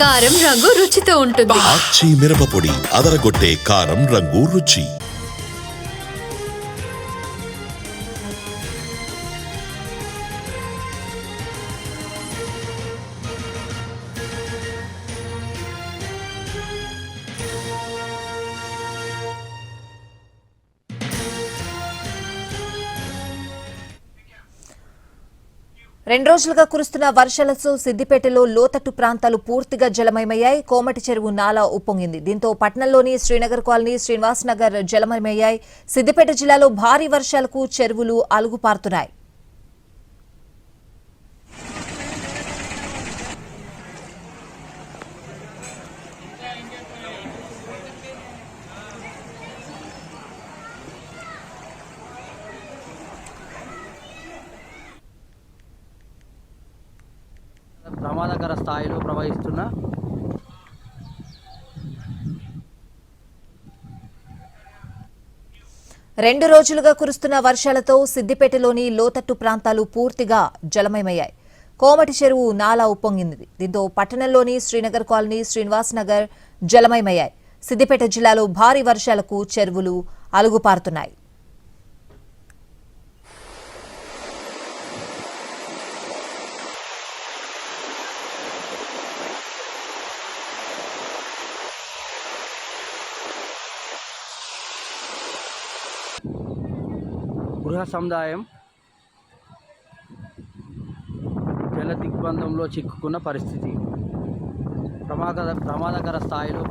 కారం రంగు రుచితో ఉంటుంది. ఆచి మిరపపొడి అదరగొట్టే కారం రంగు రుచి. రెండు రోజులుగా కురుస్తున్న వర్షాలతో సిద్దిపేటలో లోతట్టు ప్రాంతాలు పూర్తిగా జలమయమయ్యాయి. కోమటి చెరువు నాలా ఉప్పొంగింది. దీంతో పట్టణంలోని శ్రీనగర్ కాలనీ, శ్రీనివాస్ నగర్ జలమయమయ్యాయి. సిద్దిపేట జిల్లాలో భారీ వర్షాలకు చెరువులు అలుగుపారుతున్నాయి. ప్రమాదకర స్థాయిలో ప్రవహిస్తున్న రెండు రోజులుగా కురుస్తున్న వర్షాలతో సిద్దిపేటలోని లోతట్టు ప్రాంతాలు పూర్తిగా జలమయమయ్యాయి. కోమటి చెరువు నాలా ఉప్పొంగింది. దీంతో పట్టణంలోని శ్రీనగర్ కాలనీ, శ్రీనివాస్ నగర్ జలమయమయ్యాయి. సిద్దిపేట జిల్లాలో భారీ వర్షాలకు చెరువులు అలుగుపారుతున్నాయి. గృహ సముదాయం జల దిగ్బంధంలో చిక్కుకున్న పరిస్థితి. ప్రమాదకర స్థాయిలో